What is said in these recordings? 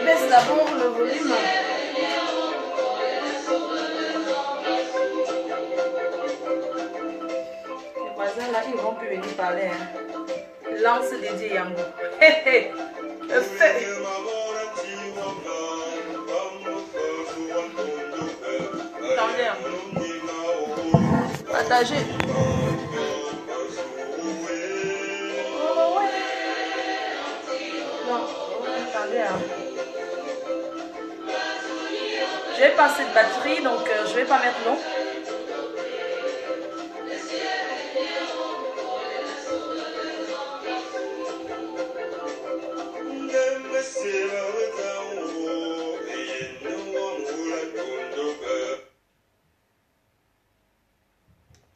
Baisse d'abord le volume. Les voisins là, ils vont plus venir parler. Hein. Lance Dédié Yango. Le feu. Attendez. Partagez. Non, attendez. Hein. Je vais passer de batterie, donc je vais pas mettre long.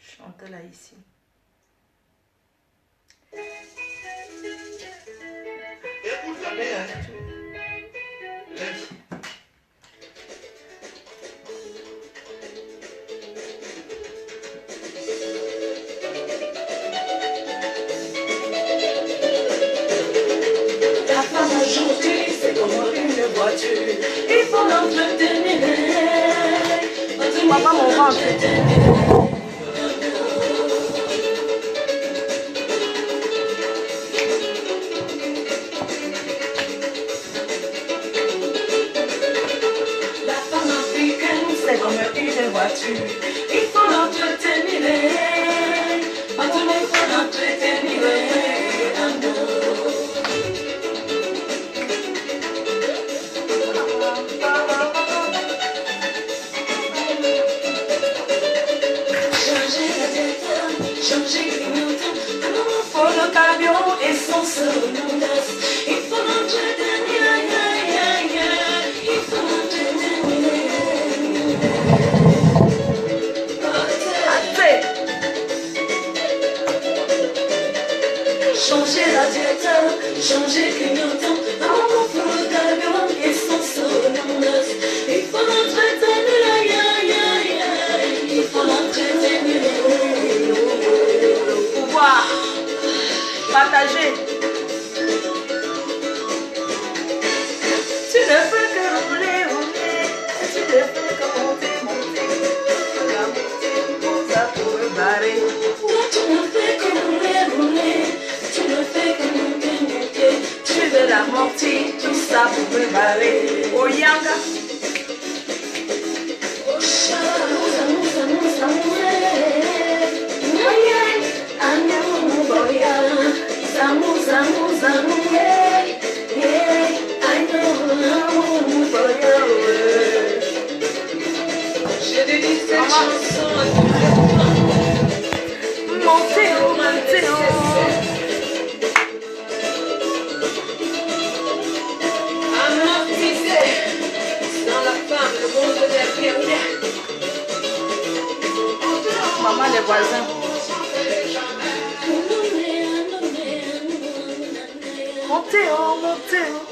Chante là ici. Il faut l'entretenir. Maman, mon ventre. La femme africaine, c'est comme une voiture. Il faut l'entretenir. Maintenant, il faut l'entretenir. Et son secondaire, il faut l'entretenir, il faut l'entretenir. Changer la diète, changer clignotant, amour pour le camion et son secondaire, il faut l'entretenir, il faut l'entretenir. Pouvoir. Partager. Tu ne fais que rouler, rouler. Tu ne fais que monter, monter. La montée, tout ça pour me barrer. Tu ne fais que rouler, rouler. Tu ne fais que monter, monter. Tu veux la montée, tout ça pour me barrer. Oh Yanga. Oh chala, moussa, moussa, moussa, moussa. Zamu, zamu, zamu, yeah, yeah, I know, j'ai dédié cette chanson à tous les femmes. Montez, oh, montez, oh. Amortissé, sans la femme, le monde derrière rien. Maman, les voisins. Montez, oh, montez, oh.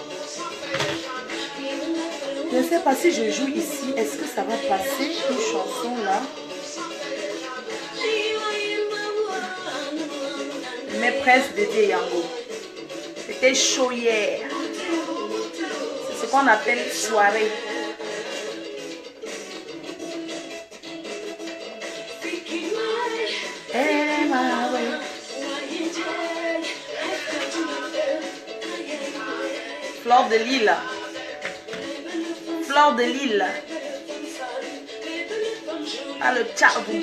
Je ne sais pas si je joue ici, est-ce que ça va passer une chanson là? Mes princes Dédié Yango. C'était chaud hier. C'est ce qu'on appelle soirée. Fleur de Lille. Fleur de Lille. Ah, le tchabou.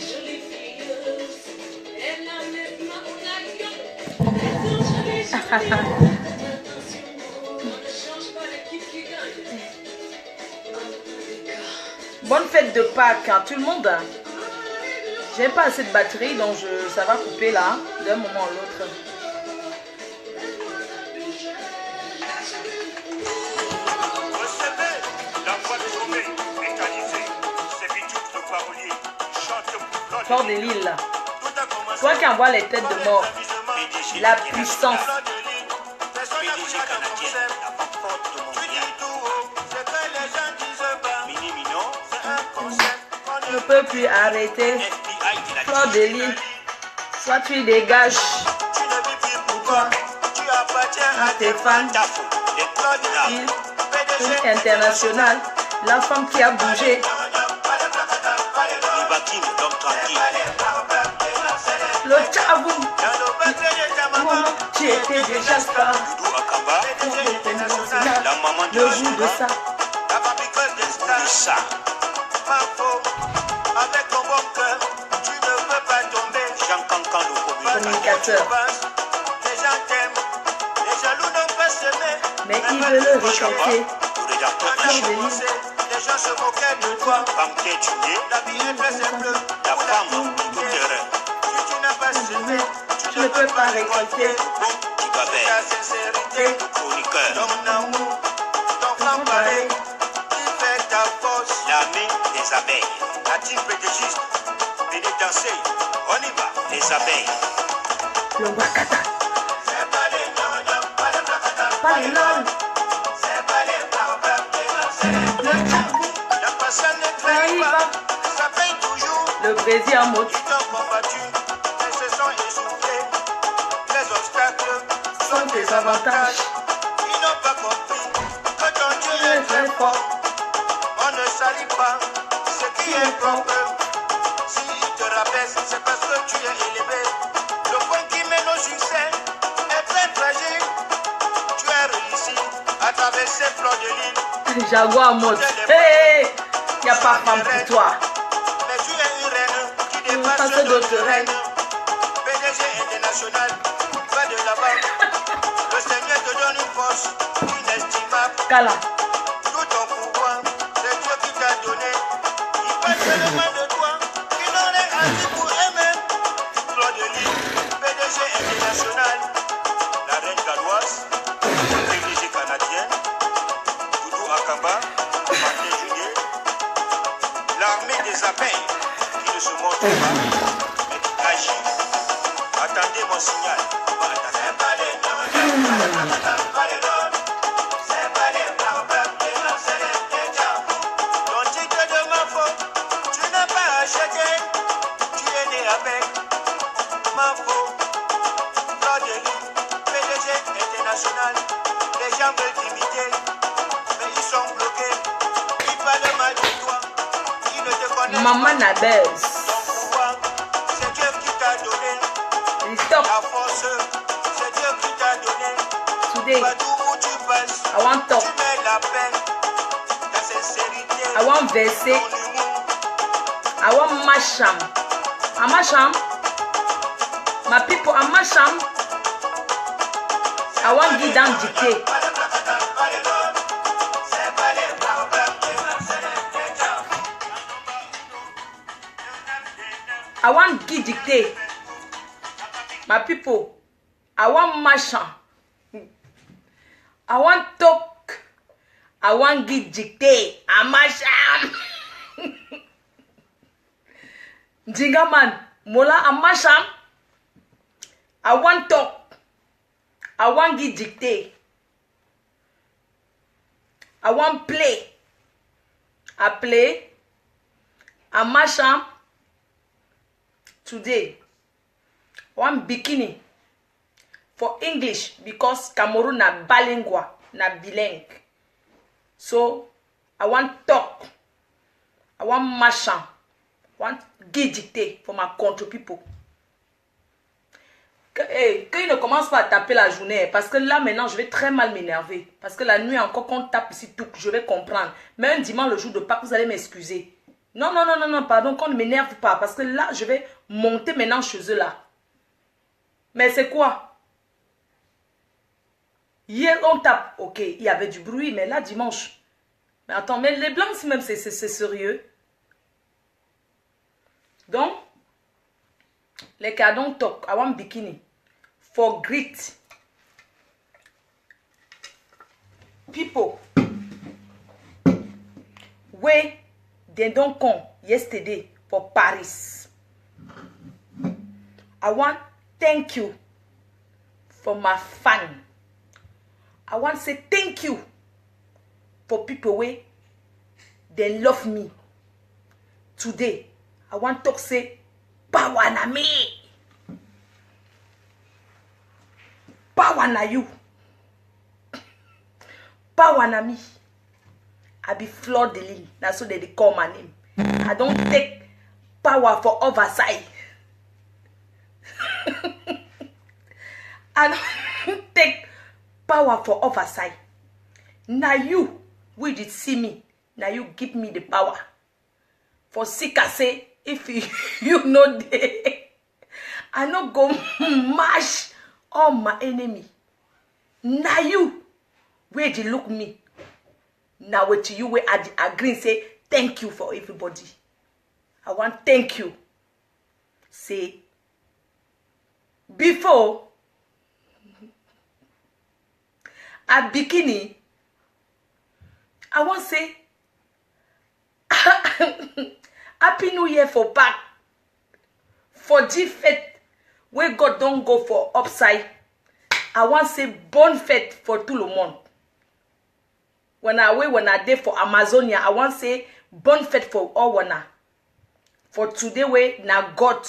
Bonne fête de Pâques à tout le monde. J'ai pas assez de batterie, donc ça va couper là, d'un moment à l'autre. Fleur de Lille. Toi qui envoies les têtes de mort. La puissance. PDG canadienne, la plus forte de mondial. Mini Mignon, Je ne peux plus arrêter. FBI de la Fleur de Lille, soit tu dégages pour toi, à tes fans. Tafo, les Il candidats, est international, la femme qui a bougé. Libakin, l'homme tranquille. Le Tchabou, tu étais déjà star. Doudou Akamba, International, la maman de le la goût de Zumba, ça. de ça. Avec ton bon cœur, tu ne peux pas tomber. Jean Cancan, le Communicateur. Les gens t'aiment, les jaloux n'ont pas semé. Mais il veut le Chamba, recruter. le rédacteur Quand en tu chef. commençais, les gens se moquaient de toi. Banquier Tuné, La vie est très simple. la femme, tout terrain. Si tu n'as pas semé, Tu ne peux pas récolter. Kibabé, Ta sincérité, chroniqueur, ton amour, ton franc-parler, qui fait ta force. l'armée des abeilles. La team pédégiste, venez danser, on y va. Les abeilles, Le Wakata, C'est pas les gnangnan, pas les placata, pas les lol. c'est pas les baobabs, Le Tchabou, la personne ne ça trahit y pas, va. ça paye toujours. Le Brésil en mode Ils t'ont combattu, mais se sont essoufflés. Les obstacles sont tes avantages. Ils n'ont pas compris que ton Dieu Tu es est très fort. On ne salit pas ce qui est propre. S'il te rabaisse, c'est parce que tu es élevé. Le point qui mène au succès est très fragile. Tu as réussi à traverser fleurs de l'île. Jaguar en mode. Hey, y a pas femme pour toi. Mais tu es une reine qui Passe dépasse d'autres d'autres reines. reines. PDG international, va de là-bas. Le Seigneur te donne une force inestimable. Kala, Tout ton pouvoir, c'est Dieu qui t'a donné. Il parle seulement de toi, qui n'en est assez pour eux-mêmes. Claude Lille, PDG international, la reine galloise, PDG canadienne, Doudou Akamba, Martin Juliet, l'armée des abeilles qui ne se montre pas, mais qui agit. Attendez mon signal. On va attendre. C'est pas les pas les lords. C'est pas les baobabs, les lords, c'est les tchabous. Ton titre de ma faute, tu n'as pas acheté. Tu es né avec ma faute. Claude Lille, PDG international. Les gens veulent t'imiter, mais ils sont bloqués. Ils parlent mal de toi. Ils ne te connaissent Maman pas. Nabez. Ton pouvoir, c'est Dieu qui t'a donné. Stop. La force, c'est Dieu qui t'a donné. Today, Partout où tu passes, I want tu talk. mets la paix, ta sincérité, I want verser. ton humour. I want masham. A masham. My people, a masham. I want give down dictate. I want give dictate. My people, I want masham. I want talk. I want give dictate. A masham. Jinga man, mola a masham. I want talk. I want give dictate. I want play. I play. I masham. Today, one bikini for English because Cameroon na bilingual, na bilingue. So I want talk. I want masham. I want give dictate for my country people. Quand il ne commence pas à taper la journée, parce que là maintenant je vais très mal m'énerver. Parce que la nuit encore quand on tape ici tout, je vais comprendre. Mais un dimanche le jour de Pâques, vous allez m'excuser. Non, non, non, non, non, pardon, qu'on ne m'énerve pas. Parce que là, je vais monter maintenant chez eux là. Mais c'est quoi? Hier, on tape. Ok, il y avait du bruit, mais là, dimanche. Mais attends, mais les blancs, même, c'est sérieux. Donc, les cadeaux talk. I want bikini. For great people. Where they don't come yesterday for Paris. I want thank you for my fan. I want to say thank you for people wey they love me. Today, I want to say power na me. Power na you. Power na me. I be Fleur de Lys. That's what they call my name. I don't take power for oversight. I don't take power for oversight. Now you, we did see me. Now you give me the power. For sick I say, if you know there, I not go mash all my enemy. Now you, where you look me. Now what you where I agree say thank you for everybody. I want thank you. Say before a bikini, I want say Happy New Year for back. For G fete where God don't go for upside. I want say bonne fete for tout le monde. When I dey for Amazonia, I want say bonne fete for all wana. For today way na God.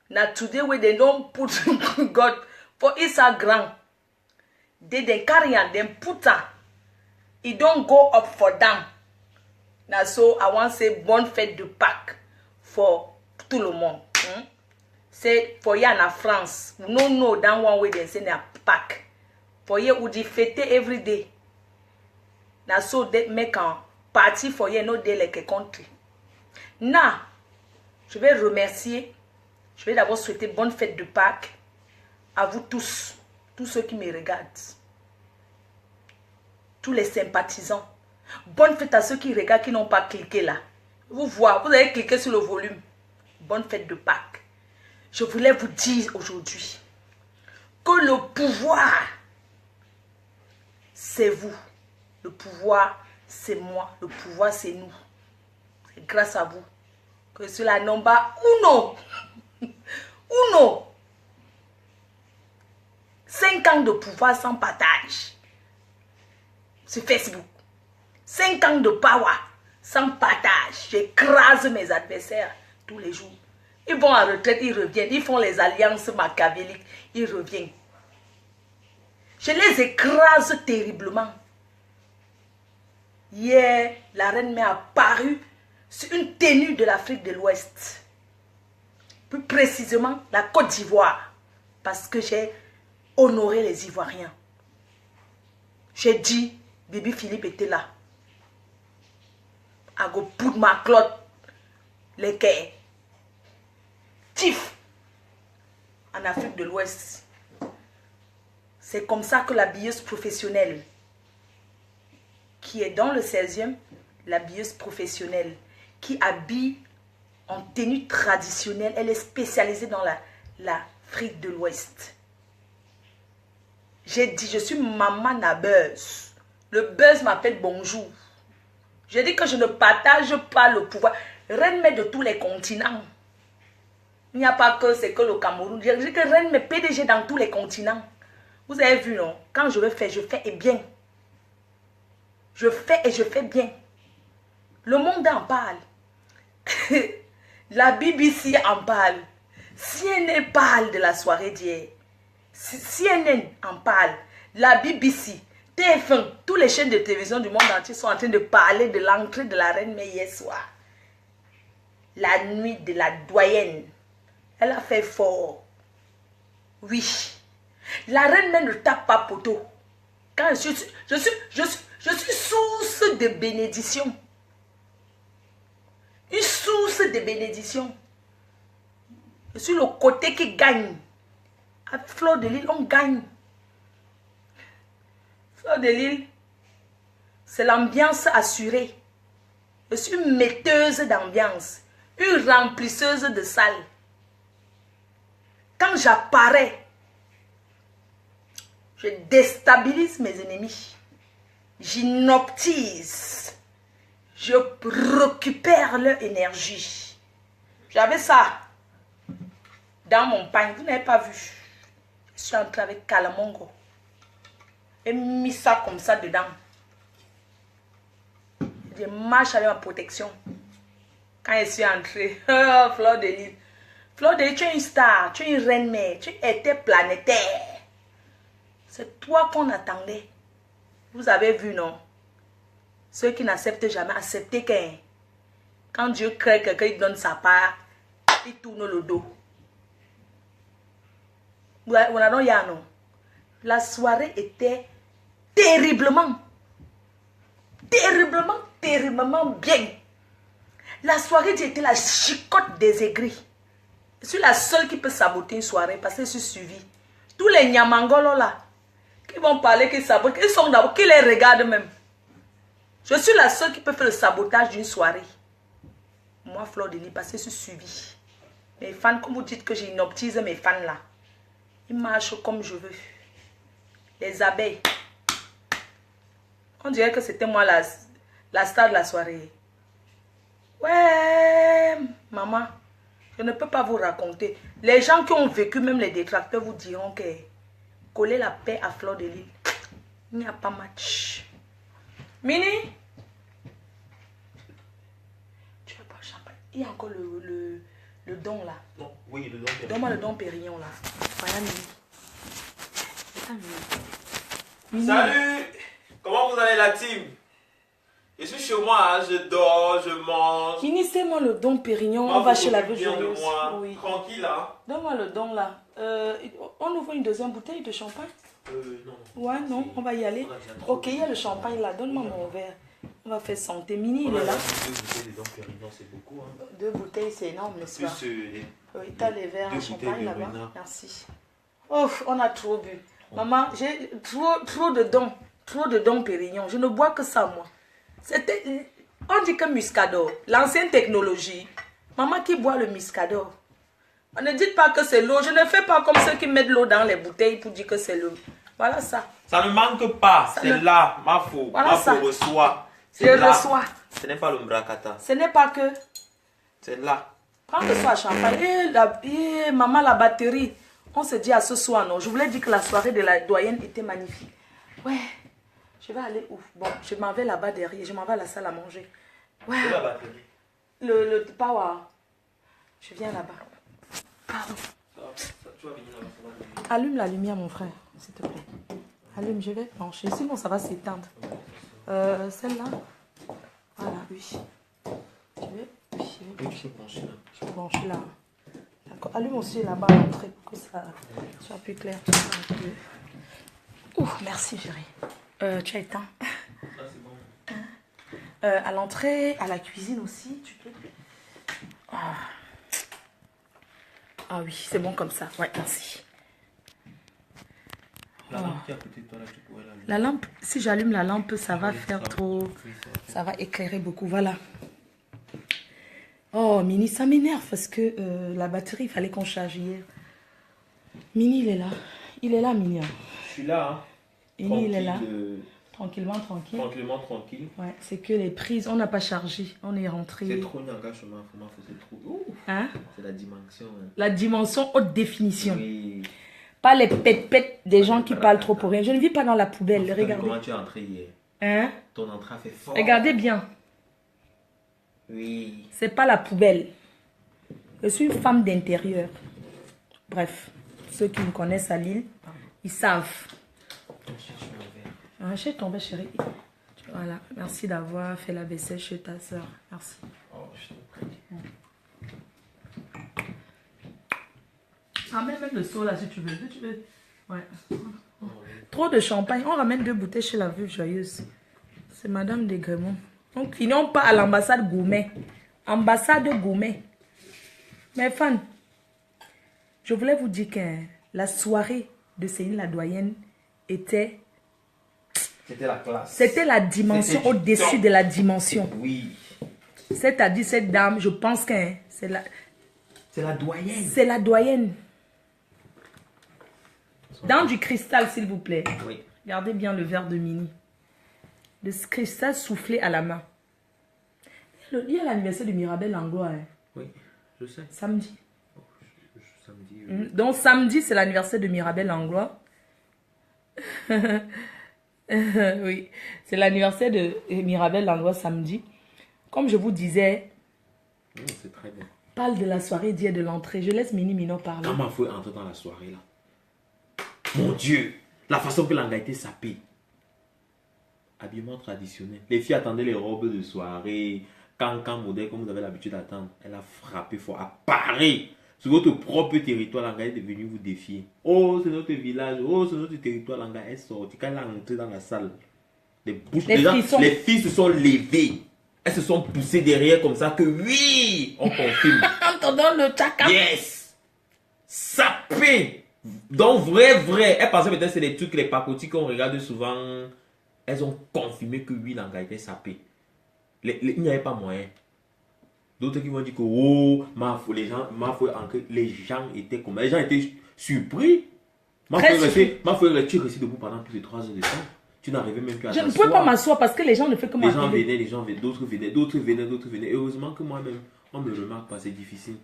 Na today way they don't put God for Instagram. They carry and then put her. It don't go up for them. Now so I want say bonne fête de Pâques for tout le monde. Say for ya na France. We no know that one way they say na Pâques. For ye ou di fête every day. Now so they make a party for ye no day like a country. Now, je vais remercier. Je vais d'abord souhaiter bonne fête de Pâques à vous tous ceux qui me regardent. Tous les sympathisants. Bonne fête à ceux qui regardent, qui n'ont pas cliqué là. Vous voyez, vous avez cliqué sur le volume. Bonne fête de Pâques. Je voulais vous dire aujourd'hui que le pouvoir, c'est vous. Le pouvoir, c'est moi. Le pouvoir, c'est nous. C'est grâce à vous que je suis la number uno. Uno. 5 ans de pouvoir sans partage. Sur Facebook. 5 ans de power sans partage. J'écrase mes adversaires tous les jours. Ils vont en retraite, ils reviennent. Ils font les alliances machiavéliques, ils reviennent. Je les écrase terriblement. Hier, la reine m'est apparue sur une tenue de l'Afrique de l'Ouest. Plus précisément, la Côte d'Ivoire. Parce que j'ai honoré les Ivoiriens. J'ai dit, Bibi Philippe était là. I go put my cloth les quais. Tif en Afrique de l'Ouest. C'est comme ça que la billeuse professionnelle qui est dans le 16e, la billeuse professionnelle qui habille en tenue traditionnelle, elle est spécialisée dans l'Afrique de l'Ouest. J'ai dit, je suis maman na buzz. Le buzz m'appelle bonjour. J'ai dit que je ne partage pas le pouvoir. Reine mère de tous les continents. Il n'y a pas que c'est que le Cameroun. J'ai dit que reine mère PDG dans tous les continents. Vous avez vu, non? Quand je fais et bien. Je fais et je fais bien. Le monde en parle. La BBC en parle. CNN parle de la soirée d'hier. CNN en parle. La BBC, TF1, toutes les chaînes de télévision du monde entier sont en train de parler de l'entrée de la reine May hier soir. La nuit de la doyenne. Elle a fait fort. Oui. La reine May ne tape pas poteau. Quand je suis source de bénédiction. Une source de bénédiction. Je suis le côté qui gagne. Avec Fleur de Lys, on gagne. Fleur de Lys, c'est l'ambiance assurée. Je suis une metteuse d'ambiance. Une remplisseuse de salle. Quand j'apparais, je déstabilise mes ennemis. J'inoptise. Je récupère leur énergie. J'avais ça dans mon pain. Vous n'avez pas vu. Je suis entrée avec Calamongo. Et mis ça comme ça dedans. Je marche avec ma protection. Quand je suis entrée, oh, Fleur de Lys. Fleur de Lys, tu es une star, tu es une reine mère, tu étais planétaire. C'est toi qu'on attendait. Vous avez vu, non? Ceux qui n'acceptent jamais, acceptez qu'un. Quand Dieu crée quelqu'un, il donne sa part, il tourne le dos. On a non, non. La soirée était terriblement bien. La soirée, j'étais la chicotte des aigris. Je suis la seule qui peut saboter une soirée parce que je suis suivie. Tous les nyamangolos là, qui vont parler, qui sabotent, ils sont d'abord, qui les regardent même. Je suis la seule qui peut faire le sabotage d'une soirée. Moi, Fleur de Lys, parce que je suis suivie. Mes fans, comme vous dites que j'inoptise mes fans là, ils marchent comme je veux. Les abeilles. On dirait que c'était moi la star de la soirée. Ouais, maman, je ne peux pas vous raconter. Les gens qui ont vécu, même les détracteurs, vous diront que coller la paix à Fleur de Lys, il n'y a pas match. Mini, tu veux pas le champagne? Il y a encore le don là. Non, oui, le don Pérignon. Donne-moi le don Pérignon là. Voilà, Mini. Mini. Salut! Comment vous allez la team? Je suis chez moi, hein, je dors, je mange. Mini, c'est moi le don Pérignon. Moi, On va vous chez la occupez veuve bien de joyeuse. moi. Oui. Tranquille, hein? Donne-moi le don là. On ouvre une deuxième bouteille de champagne? Non. Ouais, non, on va y aller. On a déjà trop Ok, il y a le champagne là. Donne-moi mon verre. On va faire santé. Mini, il On est a là. 2 bouteilles de don Pérignon, c'est beaucoup, hein. 2 bouteilles, c'est énorme, n'est-ce pas? Plus les Oui, t'as les verres deux à champagne bouteilles de là-bas. Renard. Merci. Oh, on a trop bu. Maman, j'ai trop de dons. Trop de dons Pérignon. Je ne bois que ça, moi. C'était... On dit que Muscador, l'ancienne technologie. Maman qui boit le Muscador. On ne dit pas que c'est l'eau. Je ne fais pas comme ceux qui mettent l'eau dans les bouteilles pour dire que c'est l'eau. Voilà ça. Ça ne manque pas, Ça c'est ne- là, ma faux. Voilà Ma ça. faux reçoit. Je C'est là. reçois. Ce n'est pas le Mbrakata, Ce n'est pas que... c'est là. Prends le soir champagne. Maman, la batterie. On se dit à ce soir, non. Je voulais dire que la soirée de la doyenne était magnifique. Ouais. Je vais aller où? Bon, je m'en vais là-bas derrière. Je m'en vais à la salle à manger. Ouais. C'est la batterie. Le power. Je viens là-bas. Pardon. Tu vas venir là-bas, ça va venir. Allume la lumière, mon frère, s'il te plaît. Allume, je vais pencher. Sinon, ça va s'éteindre. Celle-là. Voilà, oui. Oui, Oui, tu peux pencher là. je vais pencher là. D'accord. Allume aussi là-bas l'entrée pour que ça soit plus clair. Ouh, merci, chérie. Tu as éteint. Là, c'est bon. À l'entrée, à la cuisine aussi, tu peux. Ah oui, c'est bon comme ça. Ouais, merci. La lampe qui est à côté de toi, là, tu pourrais l'allumer. La lampe, si j'allume la lampe, ça va Oui, faire ça va. trop... Oui, ça va faire. Ça va éclairer beaucoup, voilà. Oh, Mini, ça m'énerve parce que la batterie, il fallait qu'on charge hier. Mini, il est là. Il est là, Mini. Je suis là, hein. Mini, il est là. Tranquille, Tranquillement, tranquille. tranquillement, tranquille. Ouais, c'est que les prises, on n'a pas chargé. On est C'est rentré. trop un engagement, vraiment, c'est trop. Ouh, Hein? c'est la dimension. Hein. La dimension haute définition. Oui. Pas les pètes des gens qui parlent trop pour rien. Je ne vis pas dans la poubelle. Comment Regardez. tu es entré hier? Hein? Ton entrée a fait fort. Regardez bien. Oui. C'est pas la poubelle. Je suis une femme d'intérieur. Bref, ceux qui me connaissent à Lille, ils savent. On cherche mon verre. Ah, je suis tombée, chérie. Voilà, merci d'avoir fait la vaisselle chez ta soeur. Merci. Oh, je t'en prie. Ramène même le seau là si tu veux. Si tu veux. Ouais. Trop de champagne. On ramène 2 bouteilles chez la veuve joyeuse. C'est Madame Desgrémont. Donc, ils n'ont pas à l'ambassade gourmet. Ambassade gourmet. Mes fans, je voulais vous dire que la soirée de Céline la doyenne était... C'était la classe. C'était la dimension C'était du au-dessus top. de la dimension. Oui. C'est-à-dire, cette dame, je pense que c'est la... C'est la doyenne. C'est la doyenne. Dans du cristal, s'il vous plaît. Oui. Regardez bien le verre de Mini. Le cristal soufflé à la main. Il y a l'anniversaire de Mirabel Langlois, hein, Oui, je sais. samedi. Samedi, Donc samedi, c'est l'anniversaire de Mirabel Langlois. Oui, c'est l'anniversaire de Mirabel Langlois samedi. Comme je vous disais, c'est très bien. parle de la soirée d'hier de l'entrée. Je laisse Mini parler. Comment il faut entrer dans la soirée là? Mon Dieu, la façon que Langa était sapée. Habillement traditionnel. Les filles attendaient les robes de soirée. Cancan modèle, comme vous avez l'habitude d'attendre. Elle a frappé fort à Paris. Sur votre propre territoire, Langa est venue vous défier. Oh, c'est notre village. Oh, c'est notre territoire. Langa est sortie. Quand elle est entrée dans la salle, les filles se sont levées. Elles se sont poussées derrière comme ça que oui, on confirme. Entendons le tchaka. Yes. Sapé. Donc vrai. Elles pensaient peut-être que c'est des trucs, les pacotis qu'on regarde souvent. Elles ont confirmé que oui, Langa était sapé. Il n'y avait pas moyen. D'autres qui vont dire que oh, les gens étaient comme les gens étaient surpris. Ma frère tu restais debout pendant plus de 3 heures de temps. Tu n'arrivais même plus à Je t'asseoir. ne pouvais pas m'asseoir parce que les gens ne font que m'appeler. Les gens venaient, d'autres venaient. Heureusement que moi-même, on me remarque pas, c'est difficile.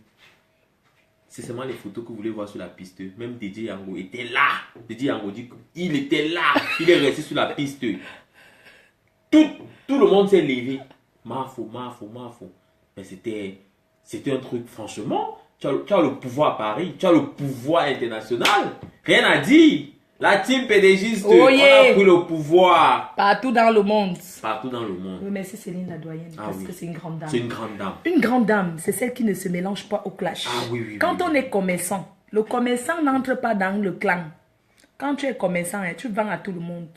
C'est seulement les photos que vous voulez voir sur la piste. Même DJ Yango était là. DJ Yango dit qu'il était là. Il est resté sur la piste. Tout le monde s'est levé. Mafo. Mais c'était un truc, franchement. Tu as le pouvoir à Paris. Tu as le pouvoir international. Rien à dire. La team PDGiste, oh yeah. On a pris le pouvoir. Partout dans le monde. Partout dans le monde. Oui, merci Céline la doyenne. Parce que c'est une grande dame. C'est une grande dame. Une grande dame, c'est celle qui ne se mélange pas au clash. Ah oui. Quand on est commerçant, le commerçant n'entre pas dans le clan. Quand tu es commerçant, tu vends à tout le monde.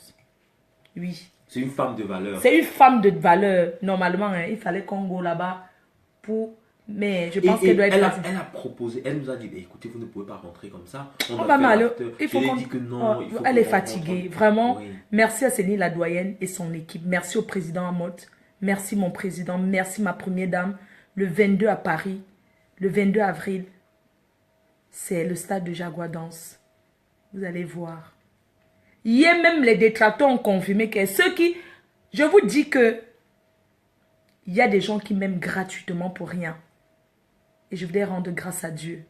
Oui. C'est une femme de valeur. C'est une femme de valeur. Normalement, il fallait qu'on go là-bas pour... Mais je pense qu'elle doit être... Elle a proposé, elle nous a dit, écoutez, vous ne pouvez pas rentrer comme ça. On va mal. Il faut dit que non. Elle est fatiguée. Vraiment, oui. Merci à Céline la doyenne et son équipe. Merci au président Amot. Merci mon président. Merci ma première dame. Le 22 à Paris. Le 22 avril. C'est le stade de Jaguar Danse. Vous allez voir. Hier même, les détracteurs ont confirmé que ceux qui... Je vous dis que il y a des gens qui m'aiment gratuitement pour rien. Et je voudrais rendre grâce à Dieu.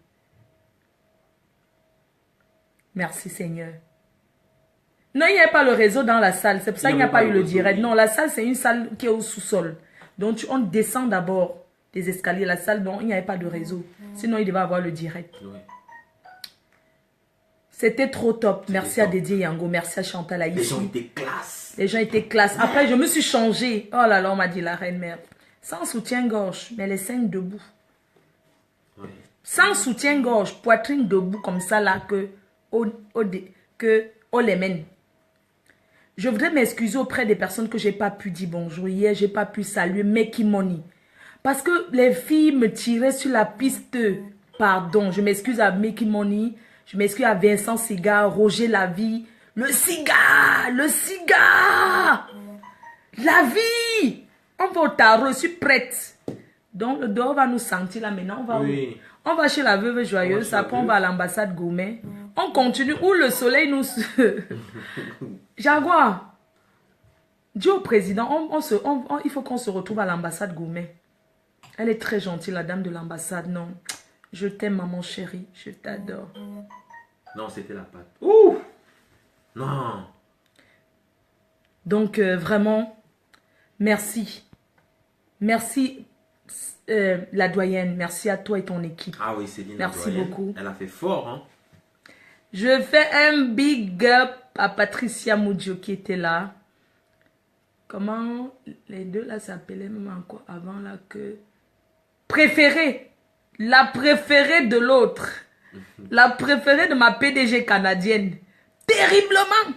Merci Seigneur. Non, il n'y a pas le réseau dans la salle. C'est pour ça qu'il n'y a pas eu le direct. Non, la salle, c'est une salle qui est au sous-sol. Donc, on descend d'abord des escaliers. La salle, donc, il n'y avait pas de réseau. Sinon, il devait avoir le direct. Oui. C'était trop top. Merci à Dédié Yango. Merci à Chantal Aïssi. Les gens étaient classe. Les gens étaient classe. Après, je me suis changée. Oh là là, on m'a dit la reine mère. Sans soutien-gorge, mais les seins debout. Oui. Sans soutien-gorge, poitrine debout comme ça là que on les mène. Je voudrais m'excuser auprès des personnes que j'ai pas pu dire bonjour hier, j'ai pas pu saluer Meki Money. Parce que les filles me tiraient sur la piste. Pardon, je m'excuse à Meki Money, je m'excuse à Vincent Cigare, Roger Lavie. Le cigare, la vie. On va au tarot, je suis prête. Donc le dehors va nous sentir là maintenant. On va chez la veuve joyeuse, après on va à l'ambassade Gourmet. On continue où le soleil nous... Jaguar, dis au président, il faut qu'on se retrouve à l'ambassade Gourmet. Elle est très gentille, la dame de l'ambassade. Non, je t'aime maman chérie, je t'adore. Non, c'était la pâte. Ouh! Non. Donc vraiment, merci. Merci la doyenne, merci à toi et ton équipe. Ah oui, Céline. Merci beaucoup. Elle a fait fort, hein. Je fais un big up à Patricia Moudjo qui était là. Comment les deux là s'appelaient même encore avant là que... Préférée. La préférée de l'autre. La préférée de ma PDG canadienne. Terriblement.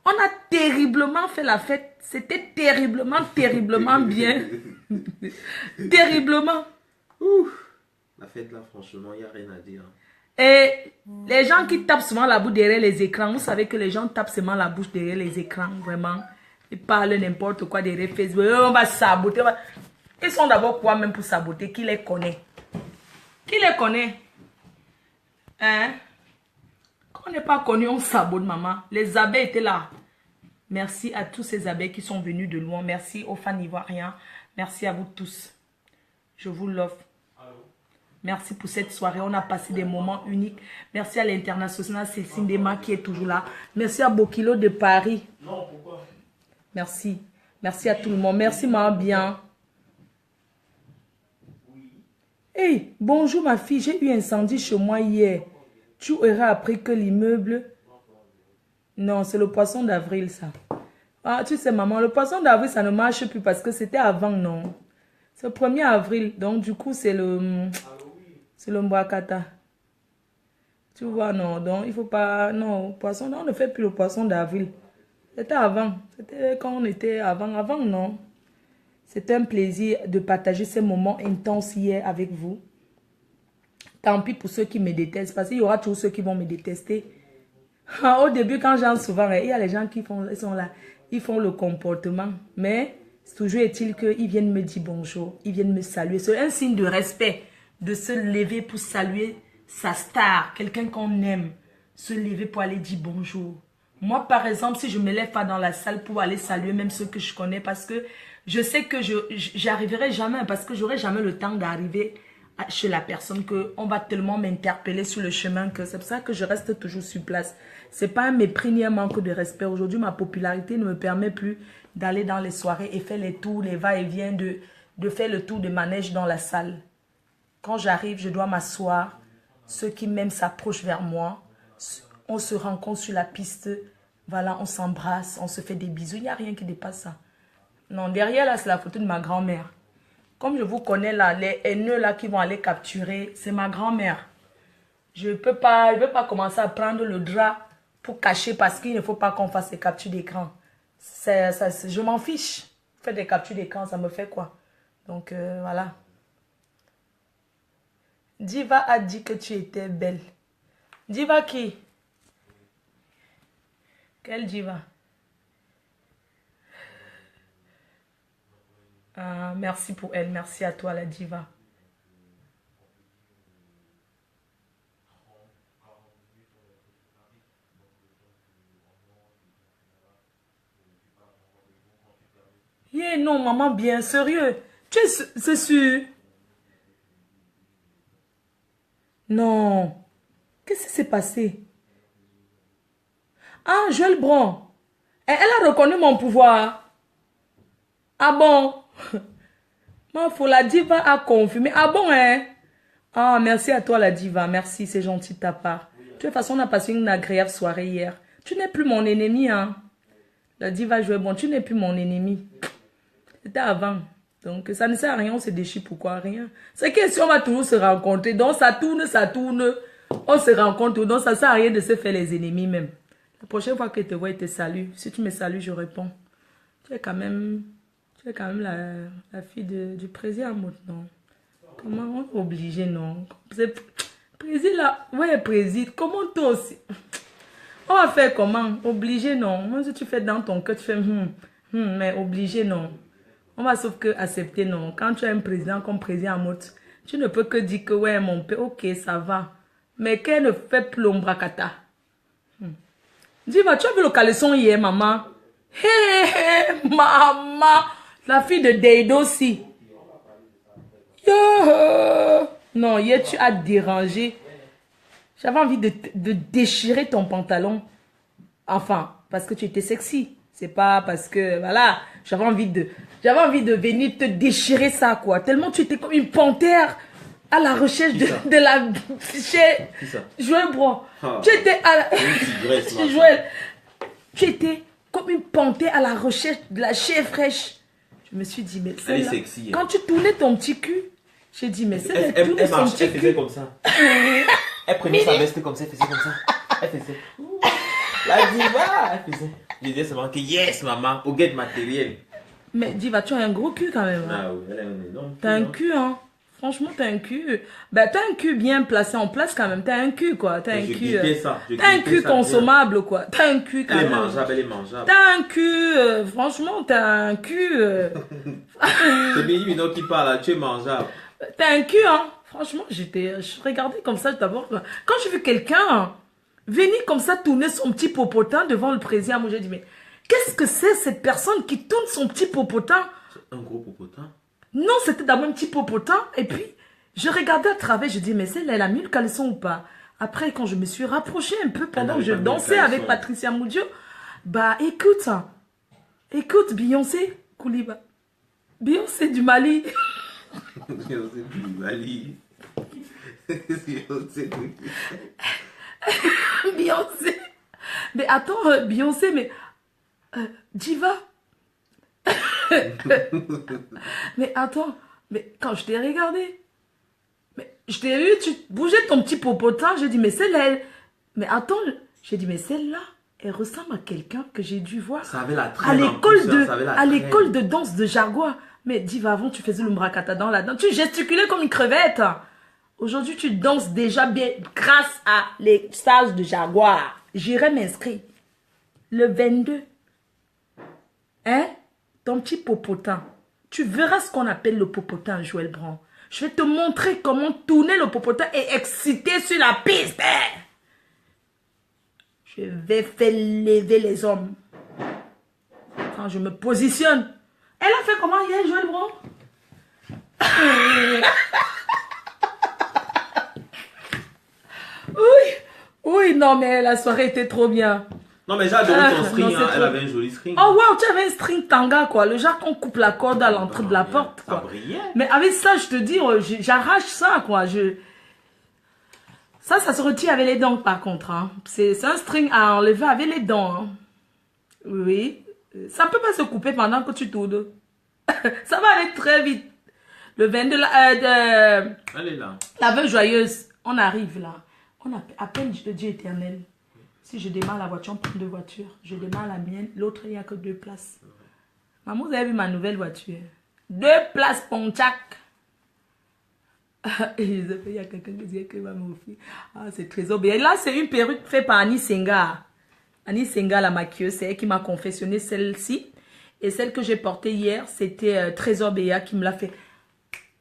On a terriblement fait la fête. C'était terriblement bien. Terriblement. Ouh. La fête là, franchement, il n'y a rien à dire. Et les gens qui tapent souvent la bouche derrière les écrans, vous savez que les gens tapent seulement la bouche derrière les écrans, vraiment. Ils parlent n'importe quoi derrière Facebook. On va saboter. Ils sont d'abord quoi même pour saboter? Qui les connaît? Qui les connaît? Hein? Quand on n'est pas connu, on sabote, maman. Les abeilles étaient là. Merci à tous ces abeilles qui sont venus de loin. Merci aux fans ivoiriens. Merci à vous tous. Je vous l'offre. Merci pour cette soirée. On a passé des moments uniques. Merci à l'international Cécile Dema qui est toujours là. Merci à Bokilo de Paris. Non, pourquoi? Merci. Merci à tout le monde. Merci, ma bien. Hey, bonjour ma fille. J'ai eu un incendie chez moi hier. Tu auras appris que l'immeuble... Non, c'est le poisson d'avril, ça. Ah, tu sais, maman, le poisson d'avril, ça ne marche plus parce que c'était avant, non? C'est le 1er avril. Donc, du coup, c'est le... C'est le Mbakata. Tu vois, non. Donc, il faut pas... Non, poisson, non, on ne fait plus le poisson d'avril. C'était avant. C'était quand on était avant. Avant, non. C'était un plaisir de partager ces moments intenses hier avec vous. Tant pis pour ceux qui me détestent. Parce qu'il y aura toujours ceux qui vont me détester. Au début, quand j'en souvent, il y a les gens qui font, ils sont là. Ils font le comportement. Mais toujours est-il qu'ils viennent me dire bonjour. Ils viennent me saluer. C'est un signe de respect de se lever pour saluer sa star. Quelqu'un qu'on aime. Se lever pour aller dire bonjour. Moi, par exemple, si je ne me lève pas dans la salle pour aller saluer même ceux que je connais, parce que je sais que j'arriverai jamais, parce que j'aurai jamais le temps d'arriver chez la personne, qu'on va tellement m'interpeller sur le chemin, que c'est pour ça que je reste toujours sur place. C'est pas un mépris ni un manque de respect. Aujourd'hui, ma popularité ne me permet plus d'aller dans les soirées et faire les tours, les va-et-vient, de faire le tour de manège dans la salle. Quand j'arrive, je dois m'asseoir. Ceux qui m'aiment s'approchent vers moi. On se rencontre sur la piste. Voilà, on s'embrasse, on se fait des bisous. Il n'y a rien qui dépasse ça. Non, derrière là, c'est la photo de ma grand-mère. Comme je vous connais là, les haineux là qui vont aller capturer, c'est ma grand-mère. Je ne veux pas commencer à prendre le drap pour cacher parce qu'il ne faut pas qu'on fasse des captures d'écran. Je m'en fiche. Faire des captures d'écran, ça me fait quoi? Donc voilà. Diva a dit que tu étais belle. Diva qui? Quelle diva? Ah, merci pour elle. Merci à toi, la diva. Yeah, non, maman, bien sérieux. C'est sûr. Non. Qu'est-ce qui s'est passé? Ah, Joël Bron. Elle a reconnu mon pouvoir. Ah bon? Ma faut la diva a confirmé. Ah bon, hein? Ah, merci à toi, la diva. Merci, c'est gentil de ta part. De toute façon, on a passé une agréable soirée hier. Tu n'es plus mon ennemi, hein? La diva jouait bon. Tu n'es plus mon ennemi. C'était avant. Donc, ça ne sert à rien. On se déchire. Pourquoi? Rien. C'est que si on va toujours se rencontrer. Donc, ça tourne. On se rencontre. Donc, ça ne sert à rien de se faire les ennemis même. La prochaine fois que je te vois, je te salue. Si tu me salues, je réponds. Tu es quand même la fille du président, non? Comment on est obligé, non? Président là, ouais, président, comment toi aussi? On va faire comment? Obligé, non? Moi, si tu fais dans ton cœur, tu fais mais obligé, non? On va sauf que accepter, non? Quand tu as un président comme président Amout, tu ne peux que dire que, ouais, mon père, ok, ça va. Mais qu'elle ne fait plus l'ombracata. Dis-moi, tu as vu le caleçon hier, maman? Hé, maman! La fille de Deido aussi. Yo! Non, hier, tu as dérangé. J'avais envie de déchirer ton pantalon. Enfin, parce que tu étais sexy. C'est pas parce que, voilà, j'avais envie de venir te déchirer ça, quoi. Tellement tu étais comme une panthère à la recherche de la... Joël Bron. Tu étais à la... Joël. Tu étais comme une panthère à la recherche de la chair fraîche. Je me suis dit, mais c'est là. Sexy, quand tu tournais ton petit cul, j'ai dit, mais c'est elle tournait son petit cul. Elle faisait comme ça. Elle prenait sa veste comme ça, elle faisait comme ça. Elle faisait. La diva, elle faisait. Je disais seulement que yes, maman, pour get matériel. Mais diva, tu as un gros cul quand même. Hein? Ah oui, elle a un énorme cul. T'as un cul, hein. Franchement, t'as un cul. Ben, t'as un cul bien placé en place quand même. T'as un cul, quoi. T'as un cul. T'as un cul consommable, quoi. T'as un cul quand même. Elle est mangeable. T'as un cul. Franchement, t'as un cul. C'est Mino qui parle, tu es mangeable. T'as un cul, hein. Franchement, je regardais comme ça d'abord. Quand j'ai vu quelqu'un venir comme ça tourner son petit popotin devant le président, moi j'ai dit, mais qu'est-ce que c'est cette personne qui tourne son petit popotin? Un gros popotin? Non, c'était d'abord un petit popotin. Et puis, Je regardais à travers, je dis, mais celle-là, elle a mis le caleçon ou pas? Après, quand je me suis rapprochée un peu pendant que je dansais avec Patricia Moudio, bah écoute, écoute, Beyoncé Kouliba. Beyoncé du Mali. Beyoncé du Mali. Beyoncé. Beyoncé. Mais attends, Beyoncé, mais... Diva. Mais attends, mais quand je t'ai regardé, mais je t'ai vu, tu bougeais ton petit popotin, j'ai dit, mais celle-là, mais attends, j'ai dit, mais celle-là, elle ressemble à quelqu'un que j'ai dû voir Ça avait la à traîne. l'école de danse de Jaguar. Mais Diva, avant, tu faisais le mrakata dans la danse, tu gesticulais comme une crevette. Aujourd'hui, tu danses déjà bien grâce à les stages de Jaguar. J'irai m'inscrire le 22. Hein? Ton petit popotin. Tu verras ce qu'on appelle le popotin, Joël Brand. Je vais te montrer comment tourner le popotin et exciter sur la piste. Hein? Je vais faire lever les hommes. Quand je me positionne. Elle a fait comment hier, Joël Brand? Oui, oui, non, mais la soirée était trop bien. Non, mais j'ai adoré ton string, non, c'est elle trop- avait un joli string. Oh wow, tu avais un string tanga quoi, le genre qu'on coupe la corde à l'entrée de la porte Ça quoi. brillait. Mais avec ça, je te dis, j'arrache ça quoi. Ça se retire avec les dents par contre. Hein. C'est un string à enlever avec les dents. Hein. Oui, ça peut pas se couper pendant que tu tournes. Ça va aller très vite. Le 22, Elle est là. la veuve joyeuse, on arrive là. On a à peine le Dieu éternel. Si je démarre la voiture, on prend 2 voitures. Je démarre la mienne, l'autre, il n'y a que 2 places. Maman, vous avez vu ma nouvelle voiture? 2 places Pontiac. Et il y a quelqu'un qui dit qu'il va m'offrir. Ah, c'est trésor. Et là, c'est une perruque faite par Annie Senga. Annie Senga, la maquilleuse, c'est elle qui m'a confectionné celle-ci. Et celle que j'ai portée hier, c'était Trésor Béa qui me l'a fait.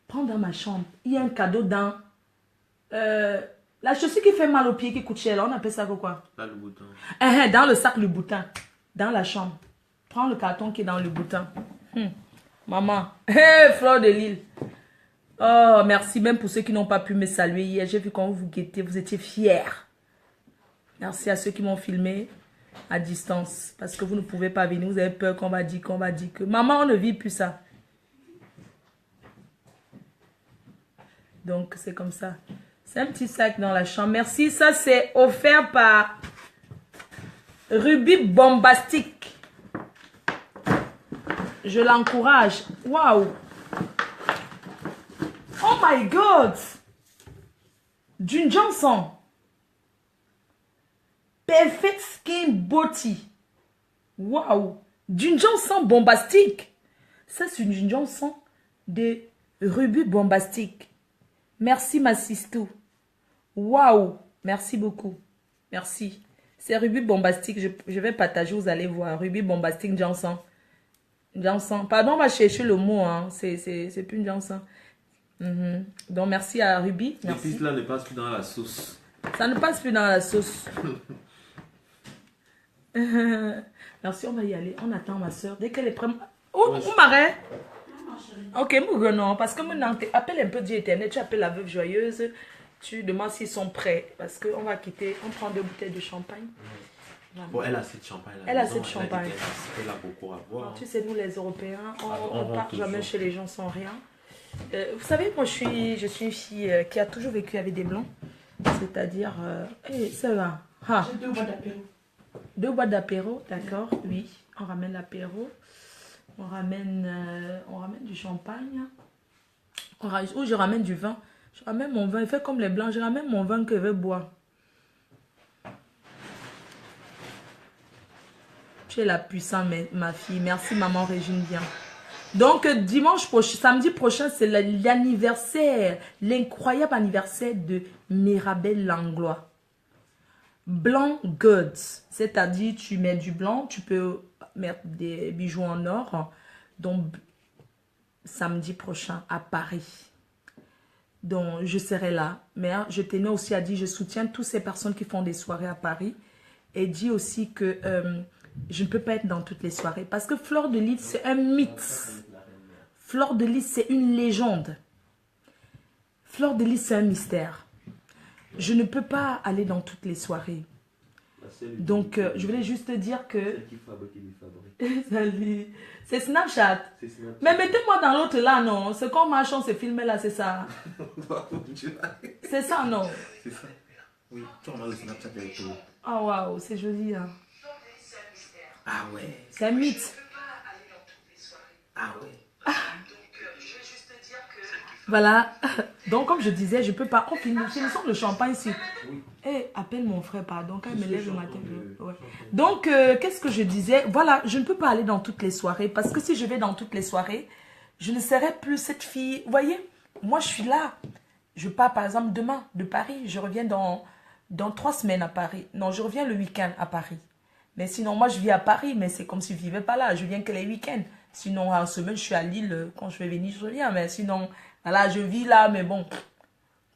Prends dans ma chambre. Il y a un cadeau dans... la chaussure qui fait mal aux pieds, qui coûte cher, là, on appelle ça quoi? Là, le bouton. Dans le sac, le bouton. Dans la chambre. Prends le carton qui est dans le bouton. Maman. Fleur de Lille. Oh, merci même pour ceux qui n'ont pas pu me saluer hier. J'ai vu quand vous guettez, vous étiez fiers. Merci à ceux qui m'ont filmé à distance. Parce que vous ne pouvez pas venir. Vous avez peur qu'on va dire que... Maman, on ne vit plus ça. Donc, c'est comme ça. C'est un petit sac dans la chambre. Merci. Ça, c'est offert par Ruby Bombastique. Je l'encourage. Waouh. Oh my God. D'une Johnson. Perfect Skin Body. Waouh. D'une Johnson Bombastique. Ça, c'est une Johnson de Ruby Bombastique. Merci, ma sistou. Waouh. Merci beaucoup. Merci. C'est Ruby Bombastique. Je vais partager, vous allez voir. Ruby Bombastique Johnson. Johnson. Pardon, on va chercher le mot. Hein. C'est plus une Johnson. Donc, merci à Ruby. Merci. Les pistes là ne passent plus dans la sauce. Ça ne passe plus dans la sauce. Merci, on va y aller. On attend ma soeur. Dès qu'elle est prête. Où Marais? Ok, non, parce que maintenant, tu appelles un peu Dieu éternel, tu appelles la veuve joyeuse, tu demandes s'ils sont prêts. Parce qu'on va quitter, on prend 2 bouteilles de champagne. Bon, elle a cette champagne là. Elle a cette champagne. Elle a beaucoup à boire. Tu sais, nous les Européens, on on part rentre jamais toujours. chez les gens sans rien. Vous savez, moi je suis une fille qui a toujours vécu avec des blancs. C'est-à-dire, ça va. Ah. J'ai 2 boîtes d'apéro. 2 boîtes d'apéro, d'accord, oui. On ramène l'apéro. On ramène du champagne. Ou je ramène du vin. Je ramène mon vin. Il fait comme les blancs. Je ramène mon vin que je veux boire. Tu es la puissante, ma fille. Merci, maman Régine bien. Donc, dimanche prochain, samedi prochain, c'est l'anniversaire, l'incroyable anniversaire de Mirabelle Langlois. Blanc Goods. C'est-à-dire, tu mets du blanc, tu peux mettre des bijoux en or. Donc, samedi prochain à Paris. Donc, je serai là. Mais je tenais aussi à dire, je soutiens toutes ces personnes qui font des soirées à Paris. Et dis aussi que je ne peux pas être dans toutes les soirées. Parce que Fleur de Lys, c'est un mythe. Fleur de Lys, c'est une légende. Fleur de Lys, c'est un mystère. Je ne peux pas aller dans toutes les soirées. Donc, je voulais juste te dire que... Salut. C'est Snapchat. Mais mettez-moi dans l'autre là, non. C'est comme Machon s'est filmé là, c'est ça. C'est ça, non? C'est ça. Oui, tu as le Snapchat avec toi. Ah, waouh, c'est joli. Hein. Ah ouais. C'est un mythe. Ah ouais. Voilà. Donc, comme je disais, je peux pas. On finit le champagne ici. Oui. Eh, appelle mon frère, pardon, quand il me lève le matin. Ouais. Donc, qu'est-ce que je disais? Voilà, je ne peux pas aller dans toutes les soirées. Parce que si je vais dans toutes les soirées, je ne serai plus cette fille. Vous voyez, moi, je suis là. Je pars, par exemple, demain de Paris. Je reviens dans 3 semaines à Paris. Non, je reviens le week-end à Paris. Mais sinon, moi, je vis à Paris, mais c'est comme si je ne vivais pas là. Je viens que les week-ends. Sinon, en semaine, je suis à Lille. Quand je vais venir, je reviens. Mais sinon, voilà, je vis là, mais bon,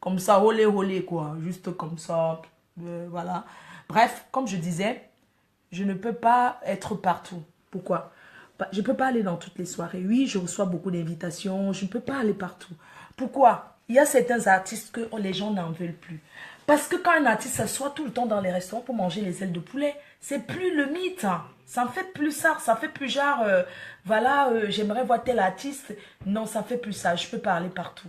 comme ça, olé, quoi. Juste comme ça, voilà. Bref, comme je disais, je ne peux pas être partout. Pourquoi? Je ne peux pas aller dans toutes les soirées. Oui, je reçois beaucoup d'invitations. Je ne peux pas aller partout. Pourquoi? Il y a certains artistes que les gens n'en veulent plus. Parce que quand un artiste s'assoit tout le temps dans les restaurants pour manger les ailes de poulet, c'est plus le mythe. Hein. Ça ne fait plus ça. Ça fait plus genre, voilà, j'aimerais voir tel artiste. Non, ça ne fait plus ça. Je ne peux pas aller partout.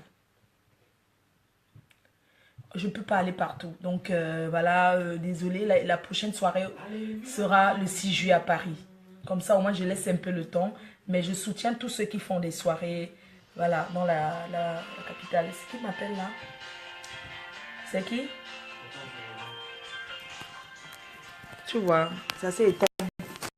Je ne peux pas aller partout. Donc, voilà, désolé, la prochaine soirée sera le 6 juillet à Paris. Comme ça, au moins, je laisse un peu le temps. Mais je soutiens tous ceux qui font des soirées, voilà, dans la capitale. C'est qui m'appelle là? C'est qui? Tu vois, ça c'est étonnant.